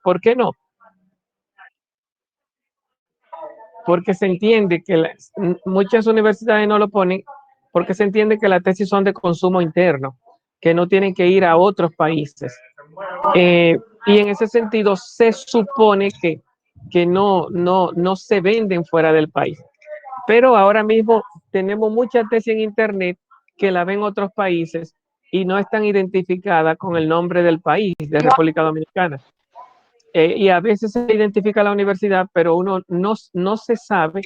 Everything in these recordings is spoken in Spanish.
¿Por qué no? Porque se entiende que muchas universidades no lo ponen porque se entiende que las tesis son de consumo interno, que no tienen que ir a otros países. Y en ese sentido se supone que no se venden fuera del país. Pero ahora mismo tenemos muchas tesis en internet que la ven otros países y no están identificadas con el nombre del país, de República Dominicana. Y a veces se identifica la universidad, pero uno no se sabe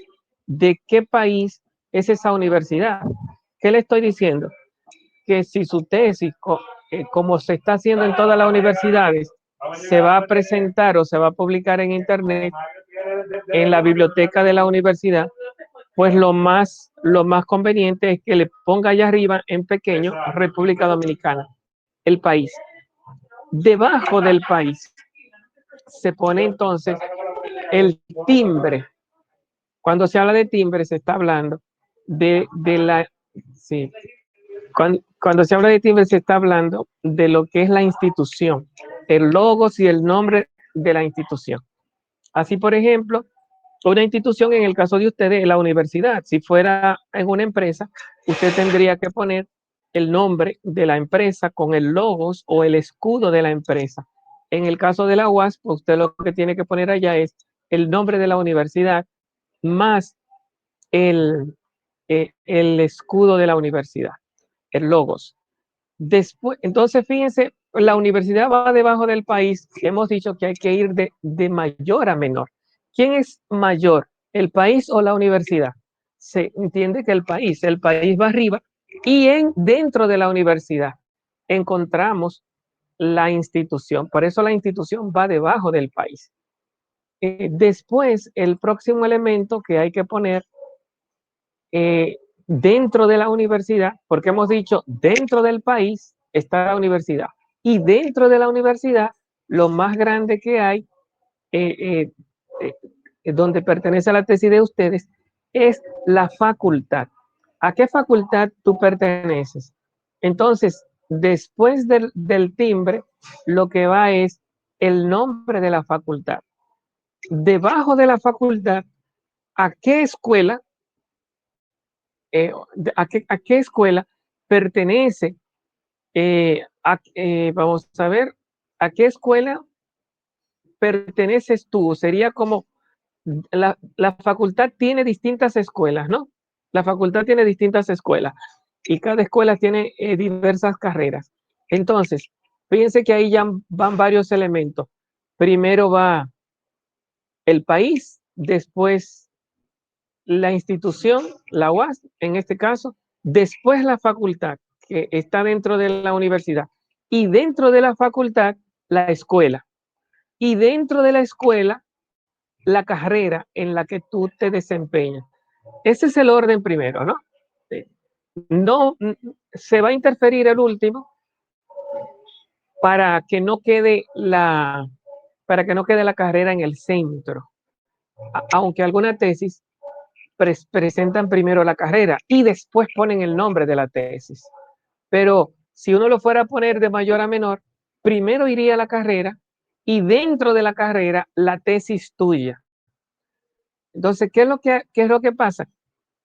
de qué país es esa universidad. ¿Qué le estoy diciendo? Que si su tesis, como se está haciendo en todas las universidades, se va a presentar o se va a publicar en internet, en la biblioteca de la universidad, pues lo más conveniente es que le ponga allá arriba en pequeño República Dominicana, el país. Debajo del país se pone entonces el timbre. Cuando se habla de timbre se está hablando de la... Sí, cuando se habla de timbre se está hablando de lo que es la institución, el logos y el nombre de la institución. Así, por ejemplo, una institución, en el caso de ustedes, es la universidad. Si fuera en una empresa, usted tendría que poner el nombre de la empresa con el logos o el escudo de la empresa. En el caso de la UAS, pues usted lo que tiene que poner allá es el nombre de la universidad más el escudo de la universidad, el logos. Después, entonces, fíjense, la universidad va debajo del país. Hemos dicho que hay que ir de mayor a menor. ¿Quién es mayor, el país o la universidad? Se entiende que el país va arriba y dentro de la universidad encontramos la institución. Por eso la institución va debajo del país. Después, el próximo elemento que hay que poner dentro de la universidad, porque hemos dicho dentro del país está la universidad y dentro de la universidad lo más grande que hay donde pertenece a la tesis de ustedes es la facultad. ¿A qué facultad tú perteneces? Entonces, después del timbre, lo que va es el nombre de la facultad. Debajo de la facultad, ¿a qué escuela a qué escuela pertenece, vamos a ver, a qué escuela perteneces tú. Sería como la facultad tiene distintas escuelas, ¿no? La facultad tiene distintas escuelas y cada escuela tiene diversas carreras. Entonces, fíjense que ahí ya van varios elementos. Primero va el país, después la institución, la UAS en este caso, después la facultad que está dentro de la universidad y dentro de la facultad la escuela y dentro de la escuela la carrera en la que tú te desempeñas. Ese es el orden primero, ¿no? No se va a interferir el último para que no quede la carrera en el centro, aunque alguna tesis presentan primero la carrera y después ponen el nombre de la tesis. Pero si uno lo fuera a poner de mayor a menor, primero iría la carrera y dentro de la carrera la tesis tuya. Entonces, ¿qué es lo que pasa?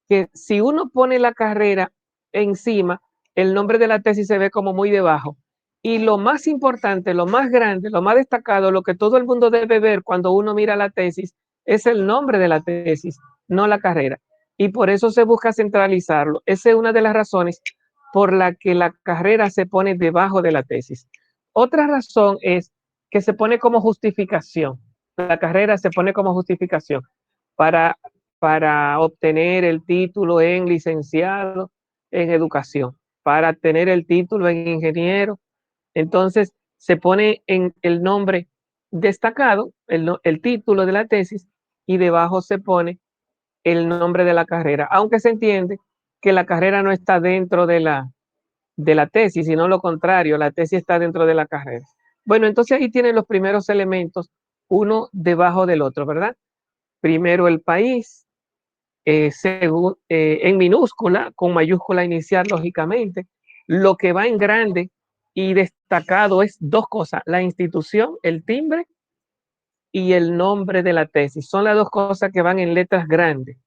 Que si uno pone la carrera encima, el nombre de la tesis se ve como muy debajo. Y lo más importante, lo más grande, lo más destacado, lo que todo el mundo debe ver cuando uno mira la tesis, es el nombre de la tesis, no la carrera. Y por eso se busca centralizarlo. Esa es una de las razones por la que la carrera se pone debajo de la tesis. Otra razón es que se pone como justificación. La carrera se pone como justificación para, para obtener el título en licenciado en educación, para tener el título en ingeniero. Entonces se pone en el nombre destacado, el título de la tesis, y debajo se pone el nombre de la carrera, aunque se entiende que la carrera no está dentro de la tesis, sino lo contrario, la tesis está dentro de la carrera. Bueno, entonces ahí tienen los primeros elementos, uno debajo del otro, ¿verdad? Primero el país, en minúscula, con mayúscula inicial, lógicamente. Lo que va en grande y destacado es dos cosas, la institución, el timbre y el nombre de la tesis. Son las dos cosas que van en letras grandes,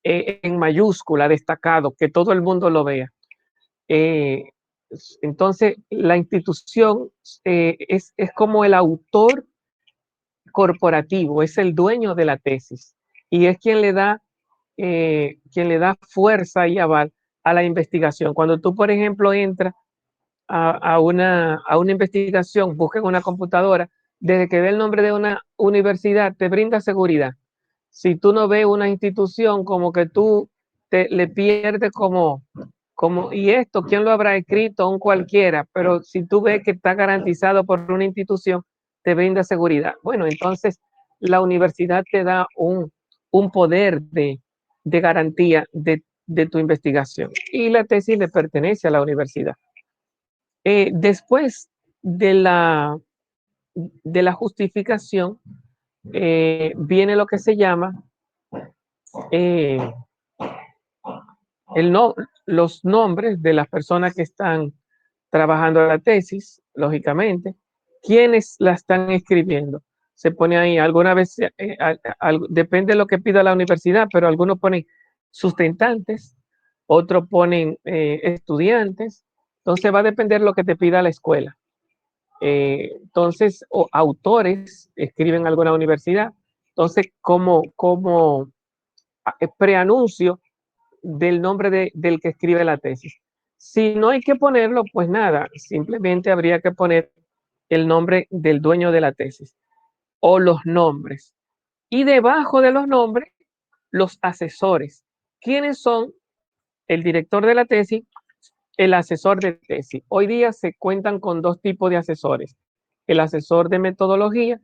en mayúscula, destacado, que todo el mundo lo vea. Entonces, la institución es como el autor corporativo, es el dueño de la tesis y es quien le da fuerza y aval a la investigación. Cuando tú, por ejemplo, entras a una investigación, busca en una computadora, desde que ve el nombre de una universidad, te brinda seguridad. Si tú no ves una institución, como que tú le pierdes y esto, ¿quién lo habrá escrito? Un cualquiera, pero si tú ves que está garantizado por una institución, te brinda seguridad. Bueno, entonces la universidad te da un poder de garantía de tu investigación y la tesis le pertenece a la universidad. Después de la justificación, viene lo que se llama eh, no, los nombres de las personas que están trabajando la tesis, lógicamente, quienes la están escribiendo. Se pone ahí, alguna vez, depende de lo que pida la universidad, pero algunos ponen sustentantes, otros ponen estudiantes, entonces va a depender lo que te pida la escuela. Entonces, o autores escriben alguna universidad, entonces como preanuncio del nombre del que escribe la tesis. Si no hay que ponerlo, pues nada, simplemente habría que poner el nombre del dueño de la tesis o los nombres. Y debajo de los nombres, los asesores. ¿Quiénes son? El director de la tesis, el asesor de tesis. Hoy día se cuentan con dos tipos de asesores, el asesor de metodología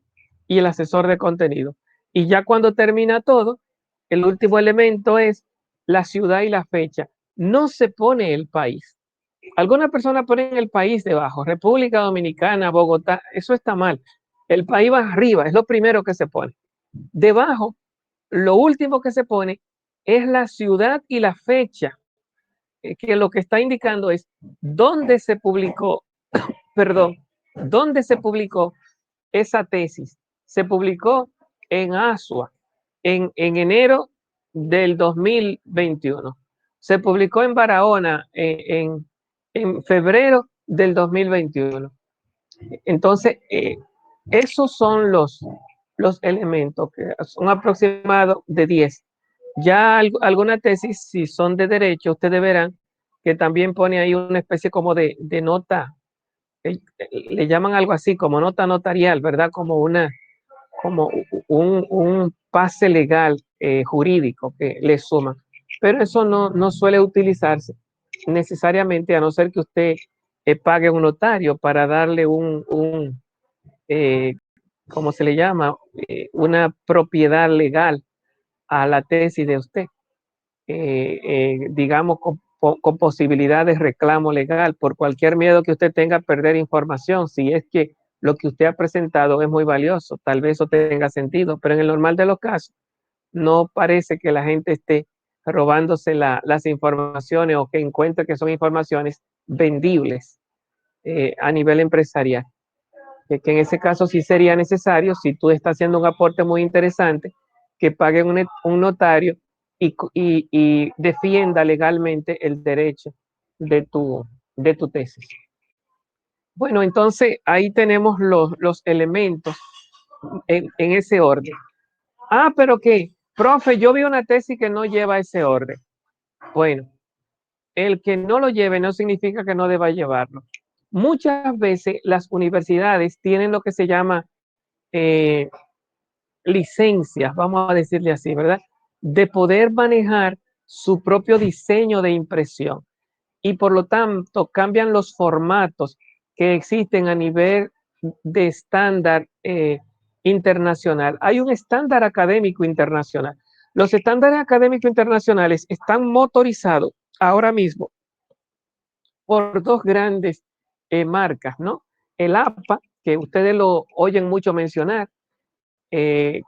y el asesor de contenido. Y ya cuando termina todo, el último elemento es la ciudad y la fecha. No se pone el país. Algunas personas ponen el país debajo, República Dominicana, Bogotá, eso está mal. El país va arriba, es lo primero que se pone. Debajo, lo último que se pone es la ciudad y la fecha, que lo que está indicando es dónde se publicó, perdón, dónde se publicó esa tesis. Se publicó en Asua en enero del 2021. Se publicó en Barahona en febrero del 2021. Entonces, esos son los elementos, que son aproximados de 10. Ya alguna tesis, si son de derecho, ustedes verán que también pone ahí una especie como de nota, le llaman algo así, como nota notarial, ¿verdad? Como un pase legal jurídico que le suma. Pero eso no suele utilizarse necesariamente, a no ser que usted pague un notario para darle ¿cómo se le llama? Una propiedad legal a la tesis de usted, digamos, con posibilidad de reclamo legal por cualquier miedo que usted tenga a perder información, si es que lo que usted ha presentado es muy valioso, tal vez eso tenga sentido, pero en el normal de los casos no parece que la gente esté robándose las informaciones o que encuentre que son informaciones vendibles a nivel empresarial. Que en ese caso sí sería necesario, si tú estás haciendo un aporte muy interesante, que pague un notario y defienda legalmente el derecho de tu tesis. Bueno, entonces ahí tenemos los elementos en ese orden. Ah, pero que, profe, yo vi una tesis que no lleva ese orden. Bueno, el que no lo lleve no significa que no deba llevarlo. Muchas veces las universidades tienen lo que se llama eh, licencias, vamos a decirle así, ¿verdad? De poder manejar su propio diseño de impresión y por lo tanto cambian los formatos que existen a nivel de estándar internacional. Hay un estándar académico internacional. Los estándares académicos internacionales están motorizados ahora mismo por dos grandes marcas, ¿no? El APA, que ustedes lo oyen mucho mencionar, que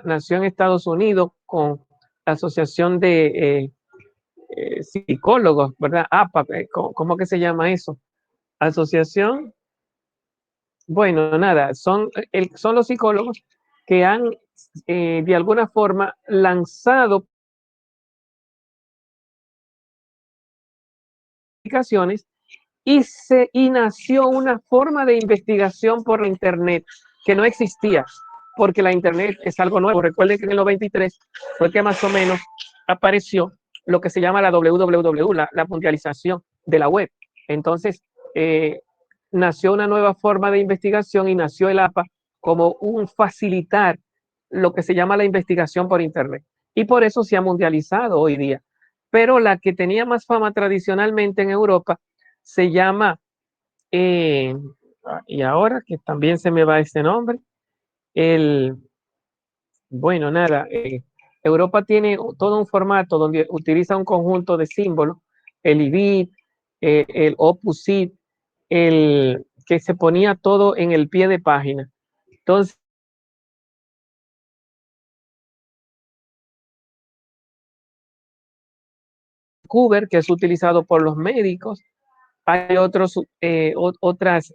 nació en Estados Unidos con la Asociación de Psicólogos, ¿verdad? APA, ¿cómo que se llama eso? Asociación Bueno, nada, son los psicólogos que han de alguna forma lanzado publicaciones y nació una forma de investigación por la Internet que no existía, porque la Internet es algo nuevo. Recuerden que en el 93 fue que más o menos apareció lo que se llama la www, la mundialización de la web. Entonces, eh, nació una nueva forma de investigación y nació el APA como un facilitar lo que se llama la investigación por Internet. Y por eso se ha mundializado hoy día. Pero la que tenía más fama tradicionalmente en Europa se llama, eh, y ahora que también se me va este nombre, el, bueno, nada, Europa tiene todo un formato donde utiliza un conjunto de símbolos, el IBIT, el Opus IT, el que se ponía todo en el pie de página. Entonces, Vancouver, que es utilizado por los médicos, hay otras,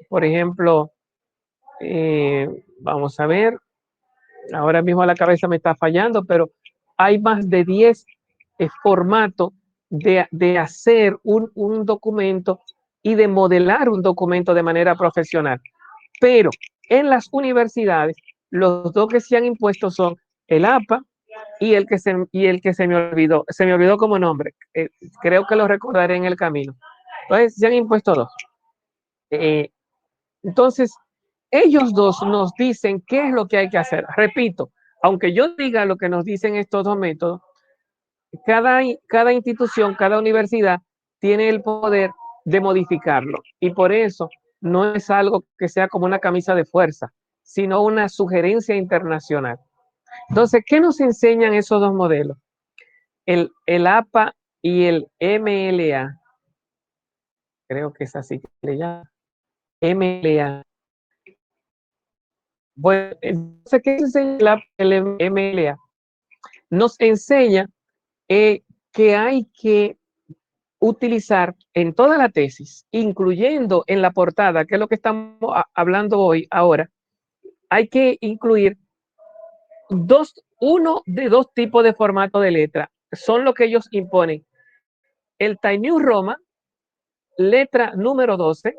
por ejemplo, vamos a ver, ahora mismo la cabeza me está fallando, pero hay más de 10 formatos de hacer un documento y de modelar un documento de manera profesional. Pero en las universidades, los dos que se han impuesto son el APA y el que se me olvidó como nombre, creo que lo recordaré en el camino. Entonces, se han impuesto dos. Eh, entonces, ellos dos nos dicen qué es lo que hay que hacer. Repito, aunque yo diga lo que nos dicen estos dos métodos, cada institución, cada universidad tiene el poder de modificarlo. Y por eso no es algo que sea como una camisa de fuerza, sino una sugerencia internacional. Entonces, ¿qué nos enseñan esos dos modelos? El APA y el MLA, creo que es así que le llama, MLA. Bueno, entonces, ¿qué enseña el MLA? Nos enseña que hay que utilizar en toda la tesis, incluyendo en la portada, que es lo que estamos hablando hoy, ahora, hay que incluir uno de dos tipos de formato de letra. Son lo que ellos imponen. El Times New Roman, letra número 12,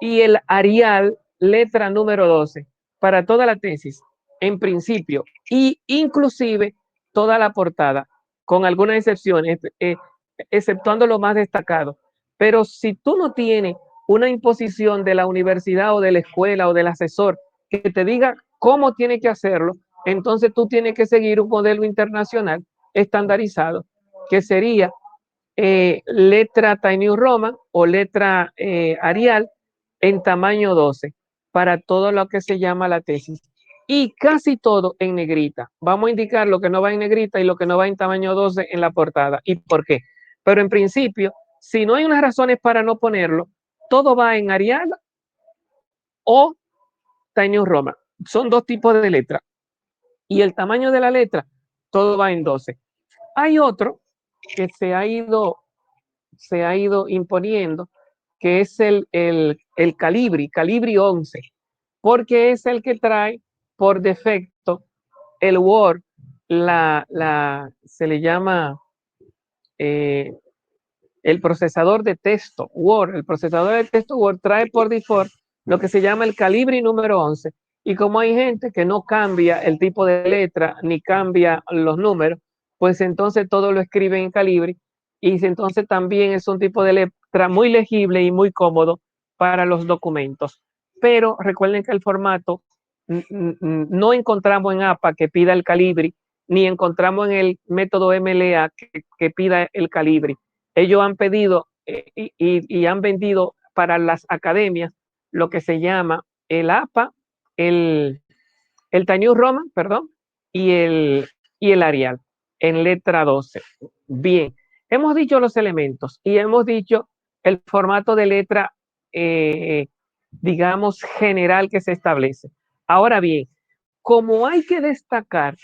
y el Arial, letra número 12, para toda la tesis, en principio, y inclusive toda la portada, con algunas excepciones, exceptuando lo más destacado. Pero si tú no tienes una imposición de la universidad o de la escuela o del asesor que te diga cómo tiene que hacerlo, entonces tú tienes que seguir un modelo internacional estandarizado, que sería letra Times New Roman o letra Arial en tamaño 12 para todo lo que se llama la tesis. Y casi todo en negrita. Vamos a indicar lo que no va en negrita y lo que no va en tamaño 12 en la portada. ¿Y por qué? Pero en principio, si no hay unas razones para no ponerlo, todo va en Arial o Times New Roman. Son dos tipos de letra. Y el tamaño de la letra, todo va en 12. Hay otro que se ha ido imponiendo, que es el Calibri 11, porque es el que trae por defecto el Word, se le llama eh, el procesador de texto Word. El procesador de texto Word trae por default lo que se llama el Calibri número 11. Y como hay gente que no cambia el tipo de letra ni cambia los números, pues entonces todo lo escribe en Calibri. Y entonces también es un tipo de letra muy legible y muy cómodo para los documentos. Pero recuerden que el formato no encontramos en APA que pida el Calibri, ni encontramos en el método MLA que pida el Calibri. Ellos han pedido y han vendido para las academias lo que se llama el APA, el Times New Roman, perdón, y el Arial en letra 12. Bien, hemos dicho los elementos y hemos dicho el formato de letra, digamos, general que se establece. Ahora bien, como hay que destacar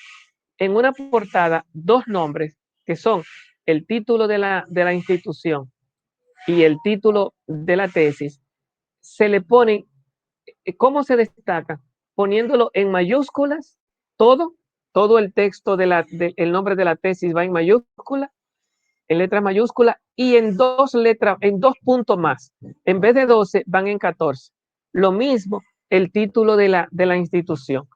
en una portada dos nombres que son el título de la institución y el título de la tesis, se le pone ¿Cómo se destaca? Poniéndolo en mayúsculas, todo el texto el nombre de la tesis va en mayúscula, en letra mayúscula, y en dos letras, en 2 puntos más. En vez de 12, van en 14. Lo mismo el título de la institución.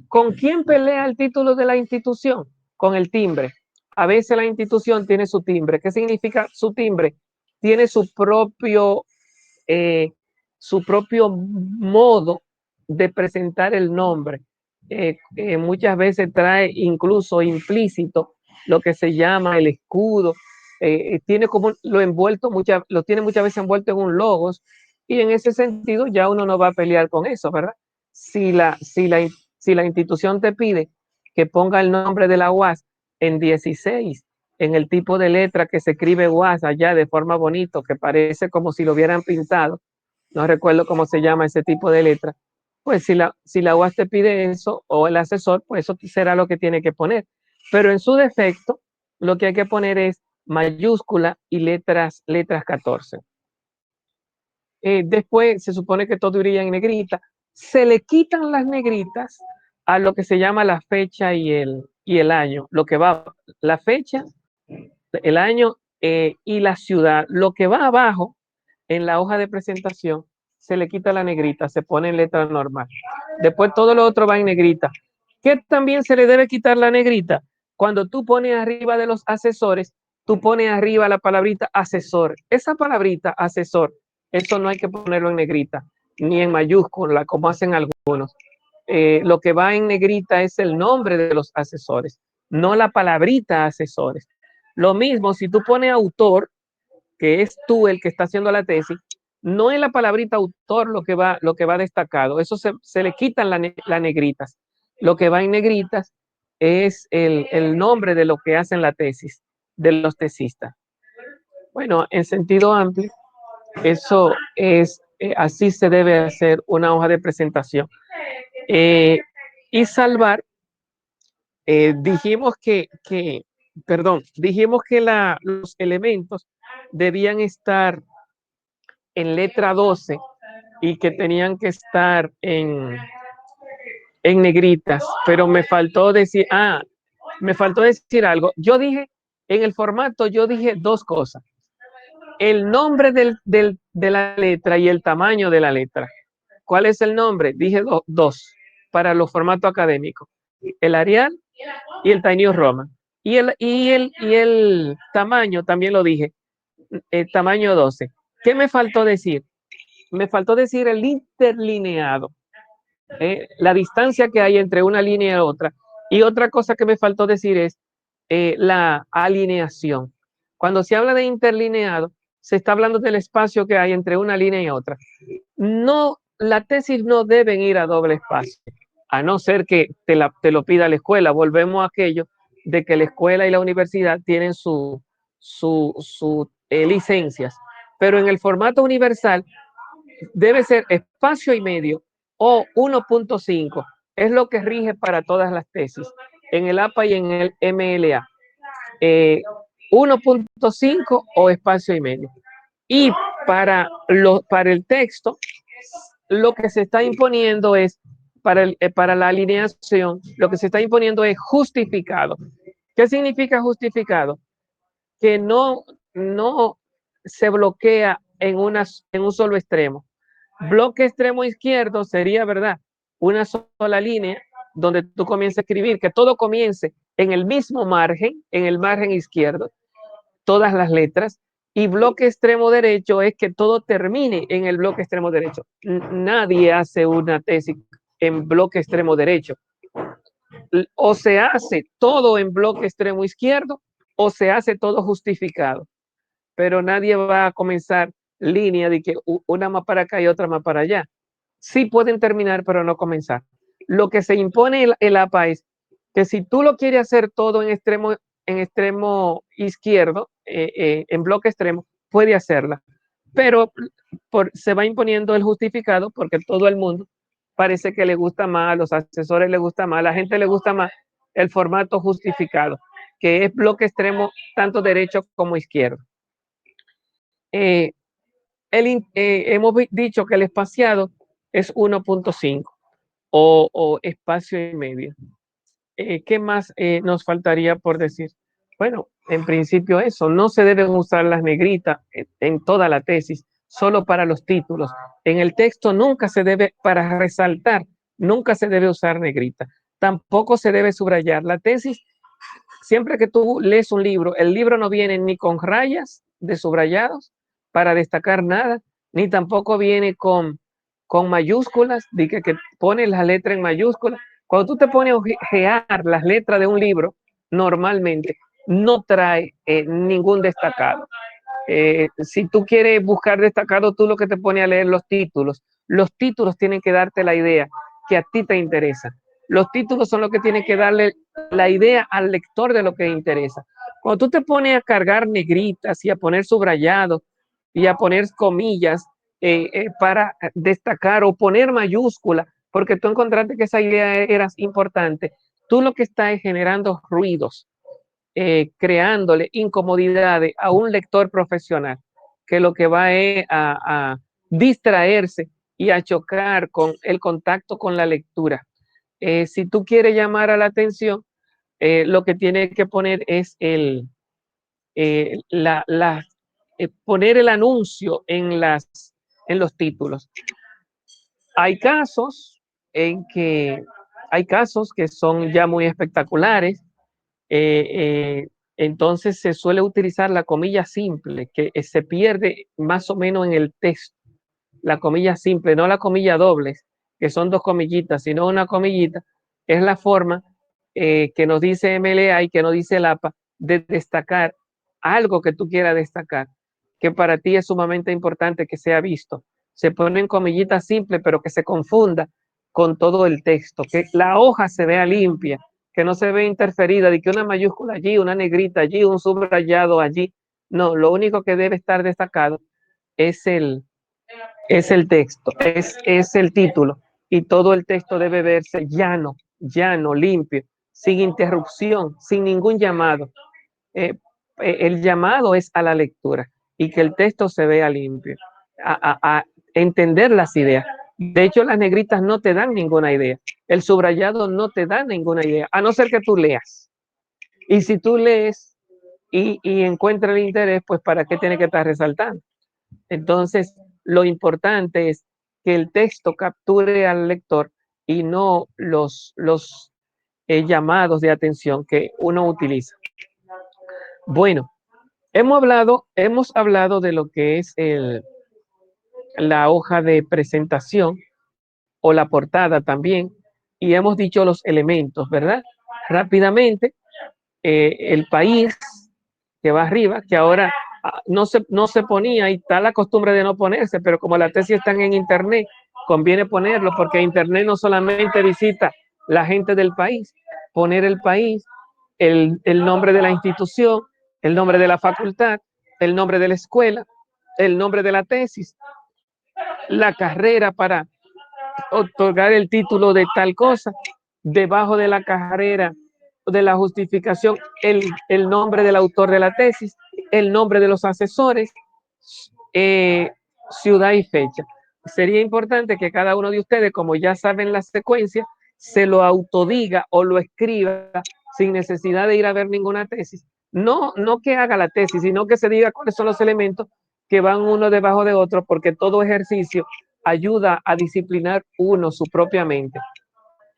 ¿Con quién pelea el título de la institución? Con el timbre. A veces la institución tiene su timbre. ¿Qué significa su timbre? Tiene su propio modo de presentar el nombre. Muchas veces trae incluso implícito lo que se llama el escudo. Tiene como lo tiene muchas veces envuelto en un logos, y en ese sentido ya uno no va a pelear con eso, ¿verdad? Si la institución te pide que ponga el nombre de la UAS en 16, en el tipo de letra que se escribe UAS allá de forma bonito, que parece como si lo hubieran pintado, no recuerdo cómo se llama ese tipo de letra, pues si la UAS te pide eso, o el asesor, pues eso será lo que tiene que poner. Pero en su defecto, lo que hay que poner es mayúscula y letras 14. Después se supone que todo iría en negrita. Se le quitan las negritas a lo que se llama la fecha y el año, lo que va, la fecha, el año y la ciudad. Lo que va abajo en la hoja de presentación se le quita la negrita, se pone en letra normal. Después todo lo otro va en negrita. ¿Qué también se le debe quitar la negrita? Cuando tú pones arriba de los asesores, tú pones arriba la palabrita asesor. Esa palabrita asesor, eso no hay que ponerlo en negrita, ni en mayúscula, como hacen algunos. Lo que va en negrita es el nombre de los asesores, no la palabrita asesores. Lo mismo, si tú pones autor, que es tú el que está haciendo la tesis, no es la palabrita autor lo que va destacado, eso se le quitan las negritas. Lo que va en negritas es el nombre de lo que hacen la tesis, de los tesistas. Bueno, en sentido amplio, eso es, así se debe hacer una hoja de presentación. Y salvar, dijimos dijimos que los elementos debían estar en letra 12 y que tenían que estar en negritas, pero me faltó decir algo. Yo dije, en el formato, yo dije 2 cosas. El nombre de la letra y el tamaño de la letra. ¿Cuál es el nombre? Dije 2 para los formatos académicos. El Arial y el Tiny Roman. Y el tamaño también lo dije, el tamaño 12. ¿Qué me faltó decir? Me faltó decir el interlineado, la distancia que hay entre una línea y otra. Y otra cosa que me faltó decir es la alineación. Cuando se habla de interlineado, se está hablando del espacio que hay entre una línea y otra. No, la tesis no deben ir a doble espacio, a no ser que te lo pida la escuela. Volvemos a aquello de que la escuela y la universidad tienen sus licencias, pero en el formato universal debe ser espacio y medio o 1.5. Es lo que rige para todas las tesis, en el APA y en el MLA. 1.5 o espacio y medio. Y para el texto, lo que se está imponiendo es, para la alineación, lo que se está imponiendo es justificado. ¿Qué significa justificado? Que no se bloquea en un solo extremo. Bloque extremo izquierdo sería, ¿verdad?, una sola línea donde tú comiences a escribir, que todo comience en el mismo margen, en el margen izquierdo, todas las letras. Y bloque extremo derecho es que todo termine en el bloque extremo derecho. Nadie hace una tesis en bloque extremo derecho. O se hace todo en bloque extremo izquierdo o se hace todo justificado. Pero nadie va a comenzar línea de que una más para acá y otra más para allá. Sí pueden terminar, pero no comenzar. Lo que se impone el APA es que si tú lo quieres hacer todo en extremo izquierdo, en bloque extremo, puede hacerla. Pero se va imponiendo el justificado porque todo el mundo parece que le gusta más, a los asesores le gusta más, a la gente le gusta más el formato justificado, que es bloque extremo tanto derecho como izquierdo. Hemos dicho que el espaciado es 1.5 o espacio y medio. ¿Qué más nos faltaría por decir? Bueno, en principio eso, no se deben usar las negritas en toda la tesis, solo para los títulos. En el texto nunca se debe, para resaltar, nunca se debe usar negrita. Tampoco se debe subrayar. La tesis, siempre que tú lees un libro, el libro no viene ni con rayas de subrayados para destacar nada, ni tampoco viene con mayúsculas, de que pone la letra en mayúsculas. Cuando tú te pones a ojear las letras de un libro, normalmente no trae ningún destacado. Si tú quieres buscar destacado, tú lo que te pones a leer los títulos tienen que darte la idea que a ti te interesa. Los títulos son los que tienen que darle la idea al lector de lo que interesa. Cuando tú te pones a cargar negritas y a poner subrayados y a poner comillas para destacar o poner mayúsculas, porque tú encontraste que esa idea era importante, tú lo que estás es generando ruidos, creándole incomodidades a un lector profesional, que lo que va es a distraerse y a chocar con el contacto con la lectura. Si tú quieres llamar a la atención, lo que tienes que poner es poner el anuncio en los títulos. Hay casos hay casos que son ya muy espectaculares. eh, eh, entonces se suele utilizar la comilla simple, que se pierde más o menos en el texto. La comilla simple, no la comilla doble, que son dos comillitas, sino una comillita, es la forma que nos dice MLA y que nos dice el APA de destacar algo que tú quieras destacar, que para ti es sumamente importante que sea visto. Se ponen comillitas simples, pero que se confunda con todo el texto, que la hoja se vea limpia, que no se vea interferida, de que una mayúscula allí, una negrita allí, un subrayado allí. No, lo único que debe estar destacado es el texto, es el título, y todo el texto debe verse llano, limpio, sin interrupción, sin ningún llamado. Eh, el llamado es a la lectura y que el texto se vea limpio, a entender las ideas. De hecho, las negritas no te dan ninguna idea. El subrayado no te da ninguna idea, a no ser que tú leas. Y si tú lees y encuentras el interés, pues ¿para qué tiene que estar resaltando? Entonces, lo importante es que el texto capture al lector y no los llamados de atención que uno utiliza. Bueno, hemos hablado de lo que es la hoja de presentación o la portada también, y hemos dicho los elementos, ¿verdad? Rápidamente, el país que va arriba, que ahora no se ponía y está la costumbre de no ponerse, pero como las tesis están en internet, conviene ponerlo porque internet no solamente visita la gente del país, poner el país, el nombre de la institución, el nombre de la facultad, el nombre de la escuela, el nombre de la tesis, la carrera para otorgar el título de tal cosa, debajo de la carrera de la justificación, el nombre del autor de la tesis, el nombre de los asesores, ciudad y fecha. Sería importante que cada uno de ustedes, como ya saben la secuencia, se lo autodiga o lo escriba sin necesidad de ir a ver ninguna tesis. No que haga la tesis, sino que se diga cuáles son los elementos que van uno debajo de otro, porque todo ejercicio ayuda a disciplinar uno su propia mente.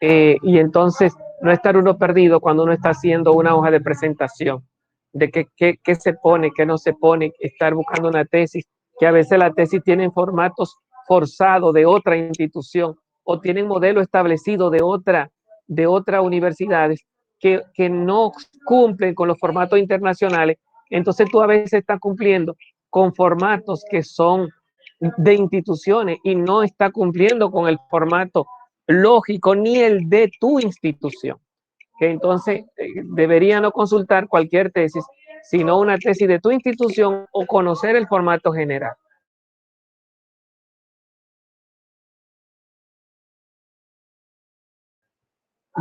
Y entonces no estar uno perdido cuando uno está haciendo una hoja de presentación, de qué se pone, qué no se pone, estar buscando una tesis, que a veces la tesis tienen formatos forzados de otra institución o tienen modelo establecido de otras universidades que no cumplen con los formatos internacionales. Entonces tú a veces estás cumpliendo con formatos que son de instituciones y no está cumpliendo con el formato lógico ni el de tu institución. Que entonces debería no consultar cualquier tesis, sino una tesis de tu institución o conocer el formato general.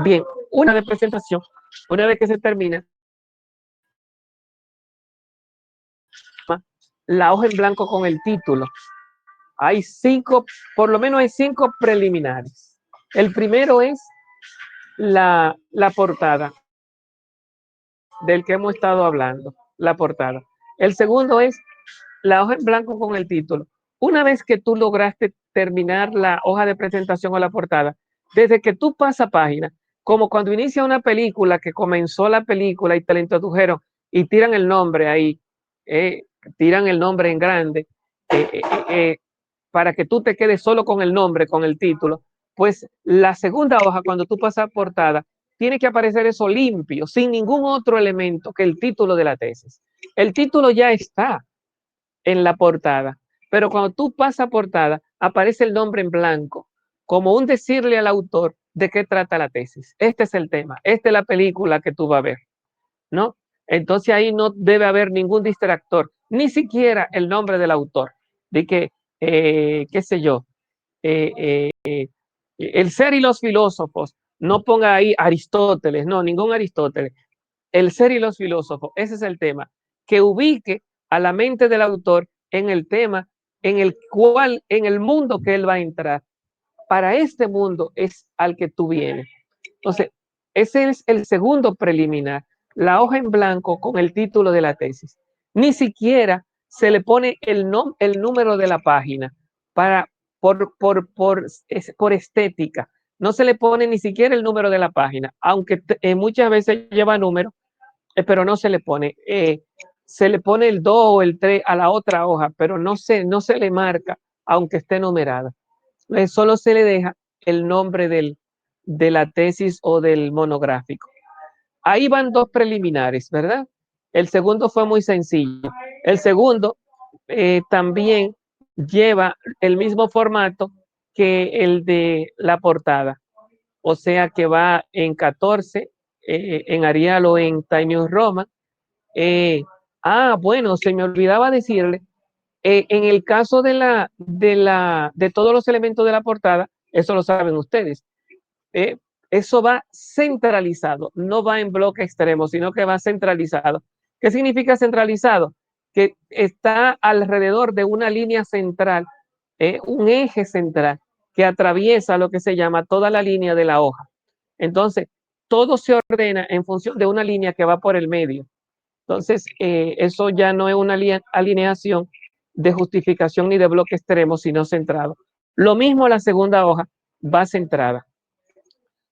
Bien, una de presentación, una vez que se termina, la hoja en blanco con el título. Hay 5, por lo menos hay 5 preliminares. El primero es la portada del que hemos estado hablando, la portada. El segundo es la hoja en blanco con el título. Una vez que tú lograste terminar la hoja de presentación o la portada, desde que tú pasas página, como cuando inicia una película, que comenzó la película y te la introdujeron y tiran el nombre ahí, tiran el nombre en grande, para que tú te quedes solo con el nombre, con el título, pues la segunda hoja, cuando tú pasas portada, tiene que aparecer eso limpio, sin ningún otro elemento que el título de la tesis. El título ya está en la portada, pero cuando tú pasas portada, aparece el nombre en blanco, como un decirle al autor de qué trata la tesis. Este es el tema, esta es la película que tú vas a ver, ¿no? Entonces ahí no debe haber ningún distractor, ni siquiera el nombre del autor, de que, qué sé yo, el ser y los filósofos, no ponga ahí Aristóteles, no, ningún Aristóteles. El ser y los filósofos, ese es el tema, que ubique a la mente del autor en el tema en el cual, en el mundo que él va a entrar. Para este mundo es al que tú vienes. Entonces, ese es el segundo preliminar, la hoja en blanco con el título de la tesis. Ni siquiera se le pone el número de la página para, por estética. No se le pone ni siquiera el número de la página, aunque muchas veces lleva número, pero no se le pone. Se le pone el 2 o el 3 a la otra hoja, pero no se le marca, aunque esté numerada. Solo se le deja el nombre de la tesis o del monográfico. Ahí van 2 preliminares, ¿verdad? El segundo fue muy sencillo. El segundo también lleva el mismo formato que el de la portada. O sea que va en 14, en Arial o en Times New Roman. Bueno, se me olvidaba decirle, en el caso de todos los elementos de la portada, eso lo saben ustedes, eso va centralizado, no va en bloque extremo, sino que va centralizado. ¿Qué significa centralizado? Que está alrededor de una línea central, un eje central que atraviesa lo que se llama toda la línea de la hoja. Entonces, todo se ordena en función de una línea que va por el medio. Entonces, eso ya no es una alineación de justificación ni de bloque extremo, sino centrado. Lo mismo la segunda hoja va centrada.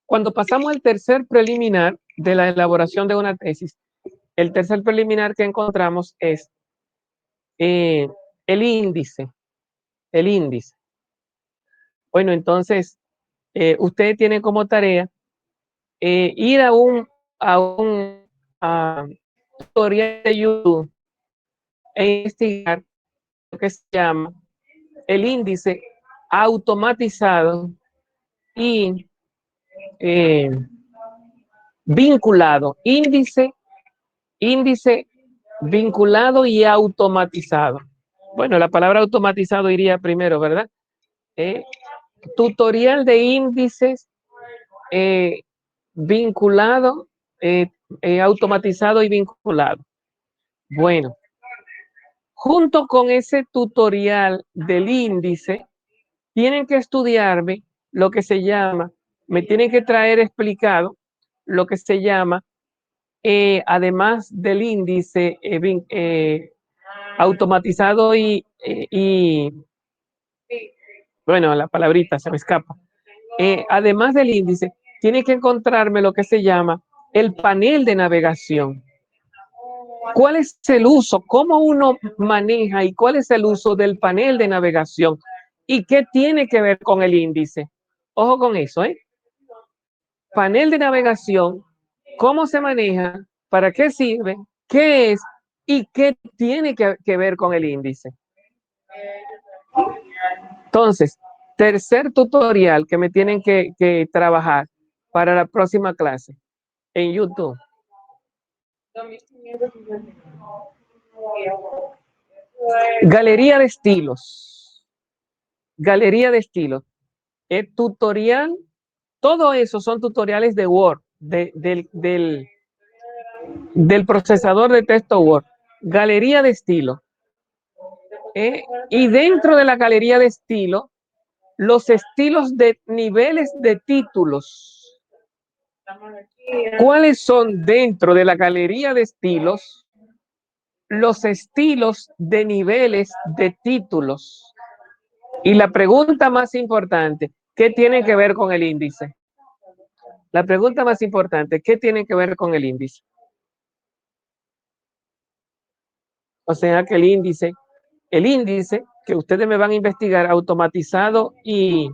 Cuando pasamos al tercer preliminar de la elaboración de una tesis, el tercer preliminar que encontramos es el índice. El índice. Bueno, entonces, ustedes tienen como tarea ir a un tutorial de YouTube e investigar lo que se llama el índice automatizado y vinculado. Índice vinculado y automatizado. Bueno, la palabra automatizado iría primero, ¿verdad? Tutorial de índices vinculado, automatizado y vinculado. Bueno, junto con ese tutorial del índice, tienen que estudiarme lo que se llama, me tienen que traer explicado lo que se llama, además del índice automatizado bueno, la palabrita se me escapa. Además del índice, tiene que encontrarme lo que se llama el panel de navegación. ¿Cuál es el uso? ¿Cómo uno maneja y cuál es el uso del panel de navegación? ¿Y qué tiene que ver con el índice? Ojo con eso, ¿eh? Panel de navegación, ¿cómo se maneja? ¿Para qué sirve? ¿Qué es? ¿Y qué tiene que ver con el índice? Entonces, tercer tutorial que me tienen que trabajar para la próxima clase en YouTube. Galería de estilos. Galería de estilos. El tutorial, todo eso son tutoriales de Word, del procesador de texto Word. Galería de estilo. Y dentro de la galería de estilo, los estilos de niveles de títulos. ¿Cuáles son dentro de la galería de estilos los estilos de niveles de títulos? Y la pregunta más importante, ¿qué tiene que ver con el índice? La pregunta más importante, ¿qué tiene que ver con el índice? O sea que el índice que ustedes me van a investigar automatizado y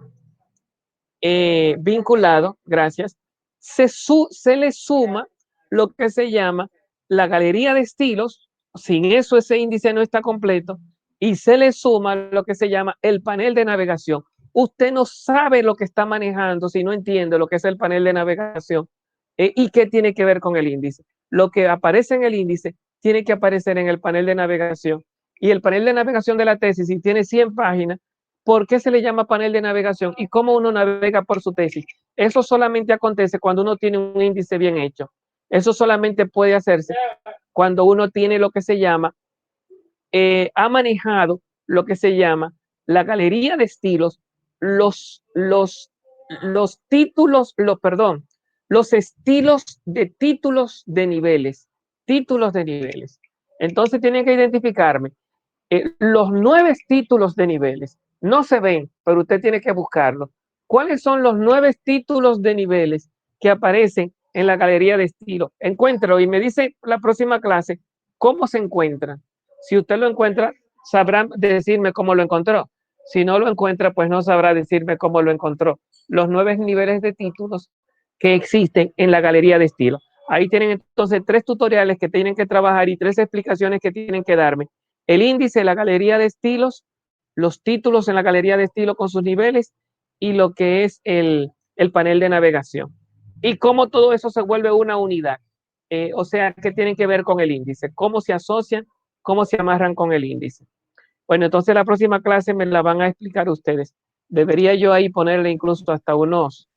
vinculado, gracias, se le suma lo que se llama la galería de estilos. Sin eso ese índice no está completo, y se le suma lo que se llama el panel de navegación. Usted no sabe lo que está manejando si no entiende lo que es el panel de navegación y qué tiene que ver con el índice. Lo que aparece en el índice tiene que aparecer en el panel de navegación, y el panel de navegación de la tesis, si tiene 100 páginas, ¿por qué se le llama panel de navegación y cómo uno navega por su tesis? Eso solamente acontece cuando uno tiene un índice bien hecho. Eso solamente puede hacerse cuando uno tiene lo que se llama, ha manejado lo que se llama la galería de estilos, los títulos, los estilos de títulos de niveles, títulos de niveles. Entonces tienen que identificarme los 9 títulos de niveles. No se ven, pero usted tiene que buscarlos. ¿Cuáles son los 9 títulos de niveles que aparecen en la galería de estilo? Encuéntralo y me dice la próxima clase cómo se encuentran. Si usted lo encuentra, sabrá decirme cómo lo encontró. Si no lo encuentra, pues no sabrá decirme cómo lo encontró. Los 9 niveles de títulos que existen en la galería de estilo. Ahí tienen entonces 3 tutoriales que tienen que trabajar y 3 explicaciones que tienen que darme. El índice, la galería de estilos, los títulos en la galería de estilo con sus niveles y lo que es el panel de navegación. Y cómo todo eso se vuelve una unidad. O sea, ¿qué tienen que ver con el índice? ¿Cómo se asocian? ¿Cómo se amarran con el índice? Bueno, entonces la próxima clase me la van a explicar ustedes. Debería yo ahí ponerle incluso hasta unos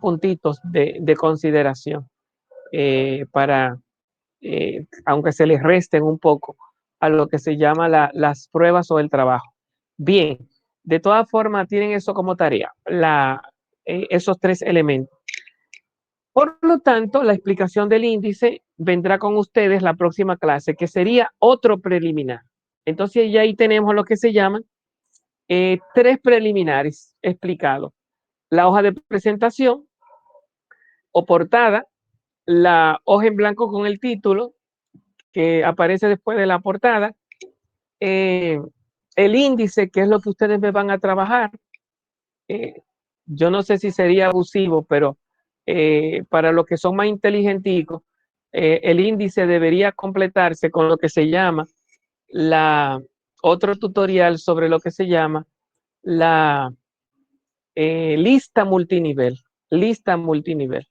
puntitos de consideración para, aunque se les resten un poco a lo que se llama las pruebas o el trabajo. Bien, de todas formas tienen eso como tarea, esos 3 elementos. Por lo tanto, la explicación del índice vendrá con ustedes la próxima clase, que sería otro preliminar. Entonces ya ahí tenemos lo que se llaman 3 preliminares explicados. La hoja de presentación o portada, la hoja en blanco con el título que aparece después de la portada, el índice, que es lo que ustedes me van a trabajar. Yo no sé si sería abusivo, pero para los que son más inteligenticos, el índice debería completarse con lo que se llama otro tutorial sobre lo que se llama la lista multinivel. Lista multinivel.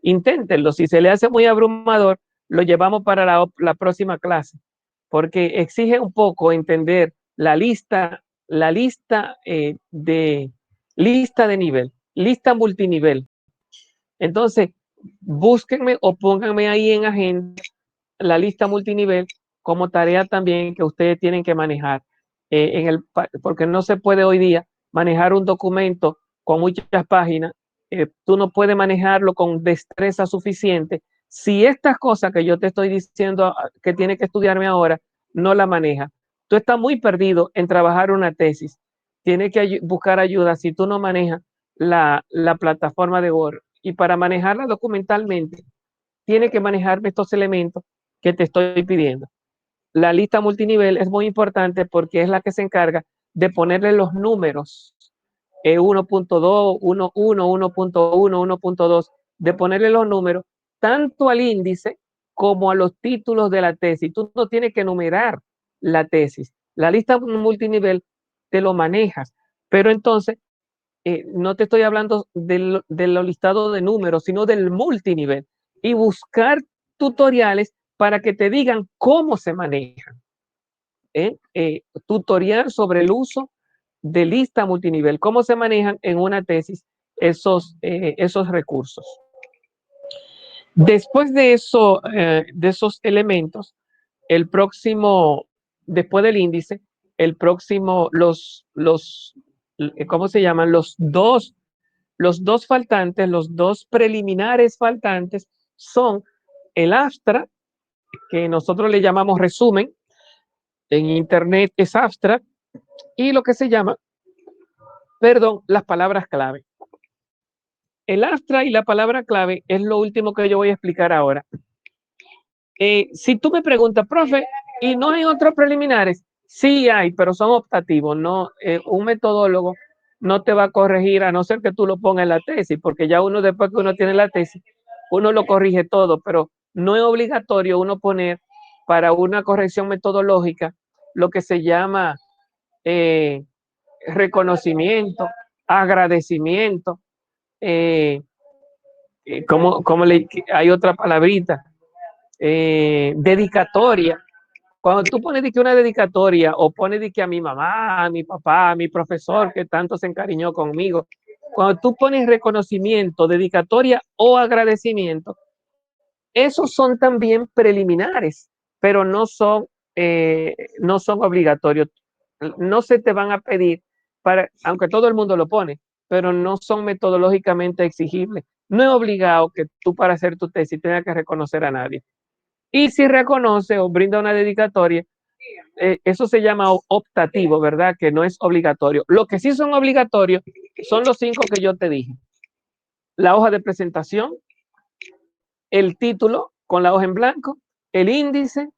Inténtenlo, si se le hace muy abrumador, lo llevamos para la próxima clase, porque exige un poco entender la lista de nivel, lista multinivel. Entonces, búsquenme o pónganme ahí en agenda la lista multinivel como tarea también que ustedes tienen que manejar, porque no se puede hoy día manejar un documento con muchas páginas. Tú no puedes manejarlo con destreza suficiente si estas cosas que yo te estoy diciendo que tienes que estudiarme ahora no la manejas. Tú estás muy perdido en trabajar una tesis. Tienes que buscar ayuda si tú no manejas la plataforma de Word. Y para manejarla documentalmente, tienes que manejar estos elementos que te estoy pidiendo. La lista multinivel es muy importante porque es la que se encarga de ponerle los números 1.2, 1.1, 1.1, 1.2, de ponerle los números tanto al índice como a los títulos de la tesis. Tú no tienes que numerar la tesis. La lista multinivel te lo manejas, pero entonces no te estoy hablando de los listados de números, sino del multinivel. Y buscar tutoriales para que te digan cómo se manejan. Tutorial sobre el uso de lista multinivel, cómo se manejan en una tesis esos recursos. Después de esos elementos, el próximo después del índice, el próximo, ¿cómo se llaman? Los dos faltantes, los dos preliminares faltantes son el abstract, que nosotros le llamamos resumen, en internet es abstract, y lo que se llama, las palabras clave. El abstract y la palabra clave es lo último que yo voy a explicar ahora. Si tú me preguntas, profe, ¿y no hay otros preliminares? Sí hay, pero son optativos. No, un metodólogo no te va a corregir a no ser que tú lo pongas en la tesis, porque ya uno después que uno tiene la tesis, uno lo corrige todo, pero no es obligatorio uno poner para una corrección metodológica lo que se llama reconocimiento, agradecimiento, hay otra palabrita, dedicatoria. Cuando tú pones de que una dedicatoria o pones de que a mi mamá, a mi papá, a mi profesor que tanto se encariñó conmigo, cuando tú pones reconocimiento, dedicatoria o agradecimiento, esos son también preliminares, pero no son obligatorios. No se te van a pedir, aunque todo el mundo lo pone, pero no son metodológicamente exigibles. No es obligado que tú para hacer tu tesis tengas que reconocer a nadie. Y si reconoce o brinda una dedicatoria, eso se llama optativo, ¿verdad? Que no es obligatorio. Lo que sí son obligatorios son los 5 que yo te dije. La hoja de presentación, el título con la hoja en blanco, el índice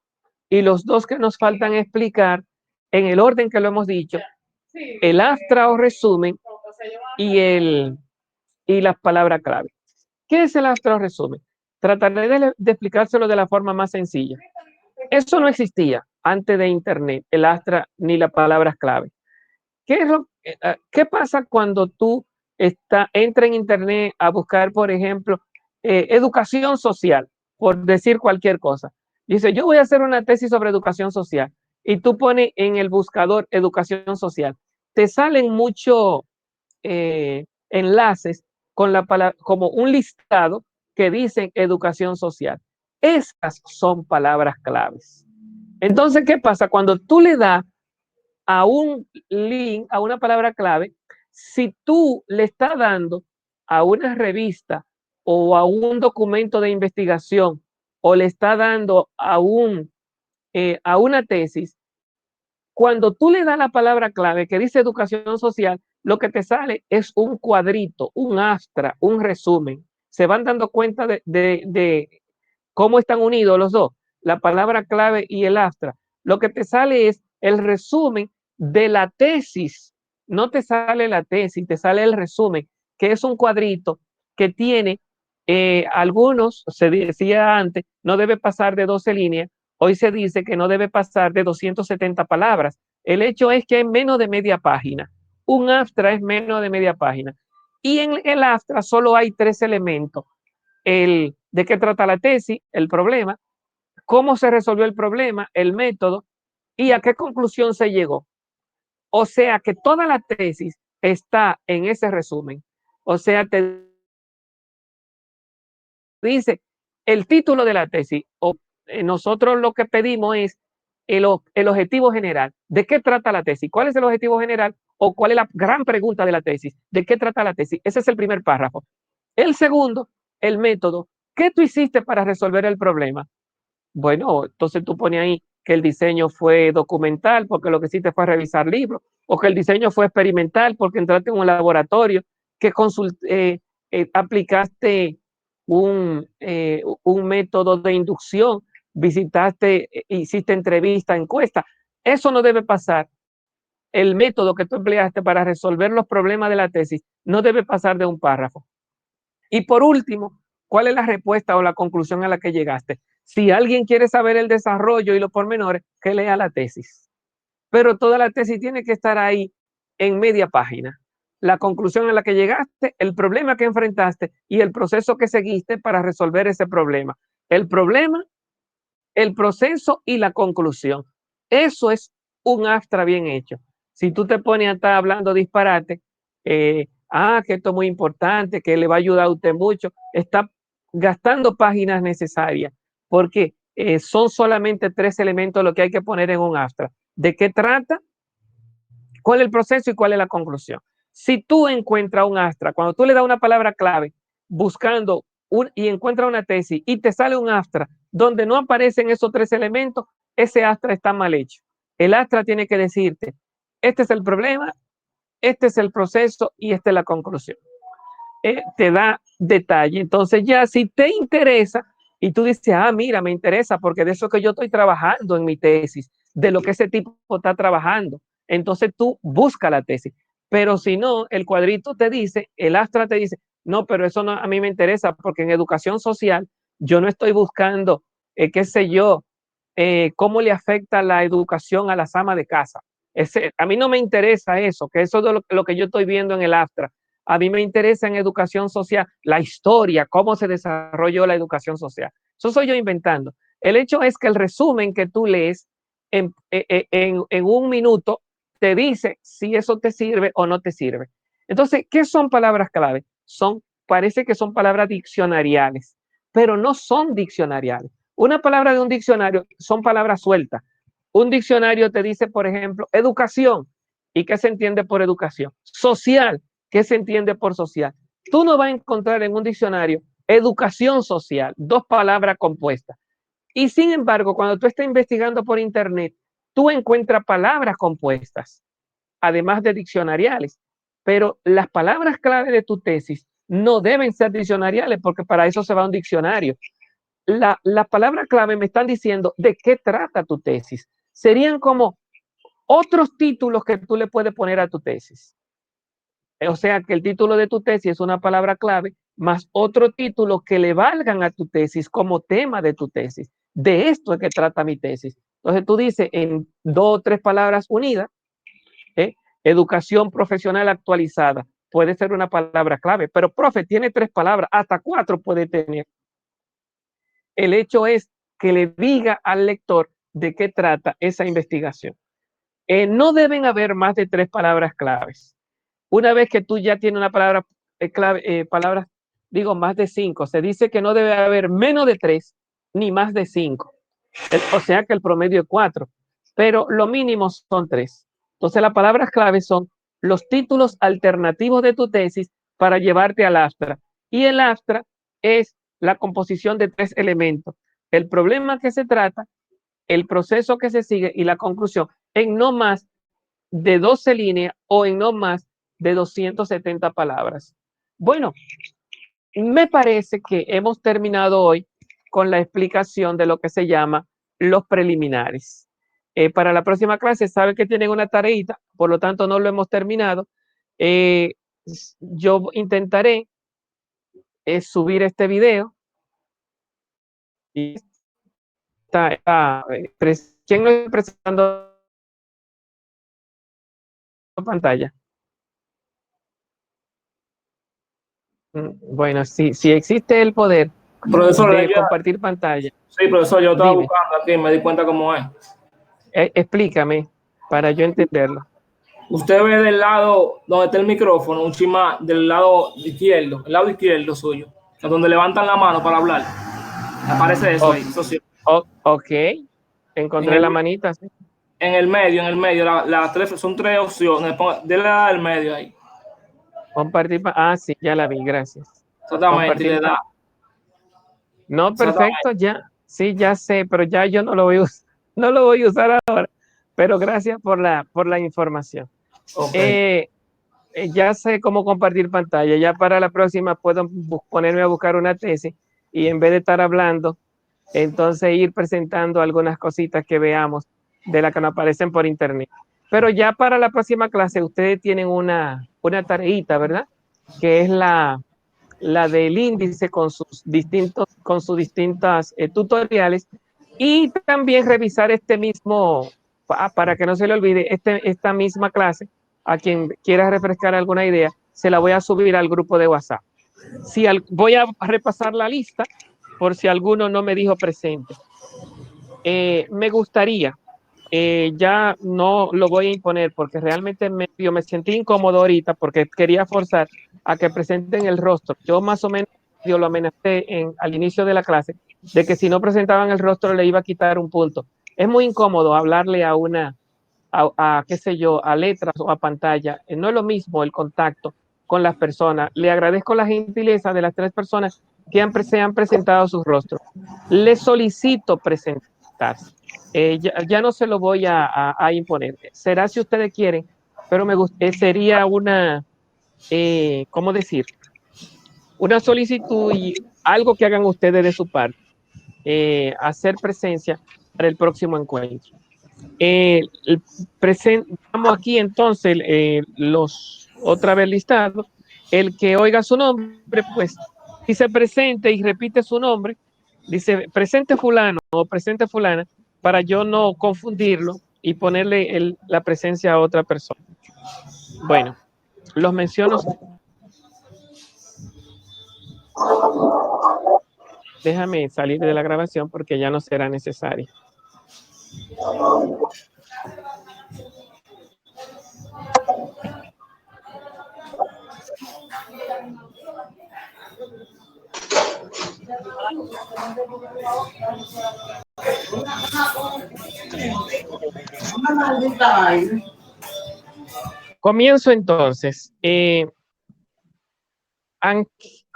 y los dos que nos faltan explicar en el orden que lo hemos dicho, el abstract o resumen y las palabras clave. ¿Qué es el abstract o resumen? Trataré de explicárselo de la forma más sencilla. Eso no existía antes de Internet, el abstract ni las palabras clave. ¿Qué pasa cuando tú entras en Internet a buscar, por ejemplo, educación social, por decir cualquier cosa? Dice, yo voy a hacer una tesis sobre educación social y tú pones en el buscador educación social. Te salen muchos enlaces con la palabra, como un listado que dicen educación social. Esas son palabras claves. Entonces, ¿qué pasa? Cuando tú le das a un link, a una palabra clave, si tú le estás dando a una revista o a un documento de investigación o le estás dando a una tesis, cuando tú le das la palabra clave que dice educación social, lo que te sale es un cuadrito, un abstract, un resumen. Se van dando cuenta de cómo están unidos los dos, la palabra clave y el abstract. Lo que te sale es el resumen de la tesis. No te sale la tesis, te sale el resumen, que es un cuadrito que tiene algunos, se decía antes, no debe pasar de 12 líneas. Hoy se dice que no debe pasar de 270 palabras. El hecho es que es menos de media página. Un abstract es menos de media página. Y en el abstract solo hay 3 elementos. De qué trata la tesis, el problema, cómo se resolvió el problema, el método y a qué conclusión se llegó. O sea que toda la tesis está en ese resumen. O sea, te dice el título de la tesis. Nosotros lo que pedimos es el objetivo general. ¿De qué trata la tesis? ¿Cuál es el objetivo general? ¿O cuál es la gran pregunta de la tesis? ¿De qué trata la tesis? Ese es el primer párrafo. El segundo, el método. ¿Qué tú hiciste para resolver el problema? Bueno, entonces tú pones ahí que el diseño fue documental porque lo que hiciste fue revisar libros, o que el diseño fue experimental porque entraste en un laboratorio, que aplicaste un método de inducción, visitaste, hiciste entrevista, encuesta. Eso no debe pasar. El método que tú empleaste para resolver los problemas de la tesis no debe pasar de un párrafo. Y por último, ¿cuál es la respuesta o la conclusión a la que llegaste? Si alguien quiere saber el desarrollo y los pormenores, que lea la tesis. Pero toda la tesis tiene que estar ahí en media página. La conclusión a la que llegaste, el problema que enfrentaste y el proceso que seguiste para resolver ese problema. El problema, el proceso y la conclusión. Eso es un abstract bien hecho. Si tú te pones a estar hablando disparate, que esto es muy importante, que le va a ayudar a usted mucho, está gastando páginas necesarias, porque son solamente 3 elementos lo que hay que poner en un abstract. de qué trata, cuál es el proceso y cuál es la conclusión. Si tú encuentras un astra, cuando tú le das una palabra clave buscando y encuentras una tesis y te sale un astra donde no aparecen esos tres elementos, ese astra está mal hecho. El astra tiene que decirte, este es el problema, este es el proceso y esta es la conclusión. Te da detalle. Entonces ya si te interesa y tú dices, ah, mira, me interesa porque de eso que yo estoy trabajando en mi tesis, de lo que ese tipo está trabajando, entonces tú busca la tesis. Pero si no, el cuadrito te dice, el astra te dice, no, pero eso no, a mí me interesa porque en educación social yo no estoy buscando, qué sé yo, cómo le afecta la educación a las amas de casa. A mí no me interesa eso, que eso es lo que yo estoy viendo en el astra. A mí me interesa en educación social la historia, cómo se desarrolló la educación social. Eso soy yo inventando. El hecho es que el resumen que tú lees en un minuto te dice si eso te sirve o no te sirve. Entonces, ¿qué son palabras clave? Parece que son palabras diccionariales, pero no son diccionariales. Una palabra de un diccionario son palabras sueltas. Un diccionario te dice, por ejemplo, educación. ¿Y qué se entiende por educación? Social. ¿Qué se entiende por social? Tú no vas a encontrar en un diccionario educación social, dos palabras compuestas. Y sin embargo, cuando tú estás investigando por internet, tú encuentras palabras compuestas, además de diccionariales. Pero las palabras clave de tu tesis no deben ser diccionariales porque para eso se va a un diccionario. La palabra clave me están diciendo de qué trata tu tesis. Serían como otros títulos que tú le puedes poner a tu tesis. O sea que el título de tu tesis es una palabra clave más otro título que le valgan a tu tesis como tema de tu tesis. De esto es que trata mi tesis. Entonces tú dices en 2 o 3 palabras unidas, educación profesional actualizada. Puede ser una palabra clave, pero profe tiene 3 palabras, hasta 4 puede tener. El hecho es que le diga al lector de qué trata esa investigación. No deben haber más de 3 palabras claves. Una vez que tú ya tienes una palabra clave, digo más de 5, se dice que no debe haber menos de 3 ni más de 5. O sea que el promedio es 4, pero lo mínimo son 3. Entonces las palabras claves son los títulos alternativos de tu tesis para llevarte al astra. Y el astra es la composición de 3 elementos. El problema que se trata, el proceso que se sigue y la conclusión en no más de 12 líneas o en no más de 270 palabras. Bueno, me parece que hemos terminado hoy con la explicación de lo que se llama los preliminares. Para la próxima clase, saben que tienen una tareita, por lo tanto no lo hemos terminado. Yo intentaré subir este video. Y ¿quién nos está presentando pantalla? Bueno, si existe el poder Profesor, de compartir pantalla. sí, profesor, yo estaba Dime, buscando aquí y me di cuenta cómo es. explícame para yo entenderlo. Usted ve del lado donde está el micrófono, un chima del lado izquierdo, el lado izquierdo suyo, donde levantan la mano para hablar. Aparece eso ahí, socio. Ok, En encontré el, la manita. ¿Sí? en el medio, las tres, son 3 opciones. Dele al medio ahí. Compartir, sí, ya la vi, gracias. Exactamente, y Compartir le da. pantalla. No, perfecto, Exactamente. ya, sí, ya sé, pero ya yo no lo voy a usar, no lo voy a usar ahora, pero gracias por la información. Ok. Ya sé cómo compartir pantalla, ya para la próxima puedo ponerme a buscar una tesis y en vez de estar hablando, entonces ir presentando algunas cositas que veamos de las que nos aparecen por internet. Pero ya para la próxima clase ustedes tienen una tareita, ¿verdad? Que es la del índice con sus distintas tutoriales y también revisar este mismo, para que no se le olvide, esta misma clase, a quien quiera refrescar alguna idea, se la voy a subir al grupo de WhatsApp. Voy a repasar la lista por si alguno no me dijo presente. Me gustaría, ya no lo voy a imponer porque realmente me sentí incómodo ahorita porque quería forzar a que presenten el rostro. Yo más o menos lo amenacé al inicio de la clase de que si no presentaban el rostro le iba a quitar un punto. Es muy incómodo hablarle qué sé yo, a letras o a pantalla. No es lo mismo el contacto con las personas. Le agradezco la gentileza de las 3 personas que se han presentado sus rostros. Les solicito presentarse. Ya no se lo voy a imponer. Será si ustedes quieren, pero sería una, ¿cómo decir? Una solicitud y algo que hagan ustedes de su parte. Hacer presencia para el próximo encuentro. Presentamos aquí entonces los otra vez listados. El que oiga su nombre, pues, si se presente y repite su nombre, dice presente fulano o presente fulana, para yo no confundirlo y ponerle la presencia a otra persona. Bueno, los menciono. Déjame salir de la grabación porque ya no será necesario. Comienzo entonces.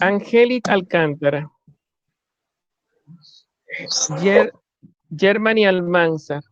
Angélica Alcántara, Germany Almanzar,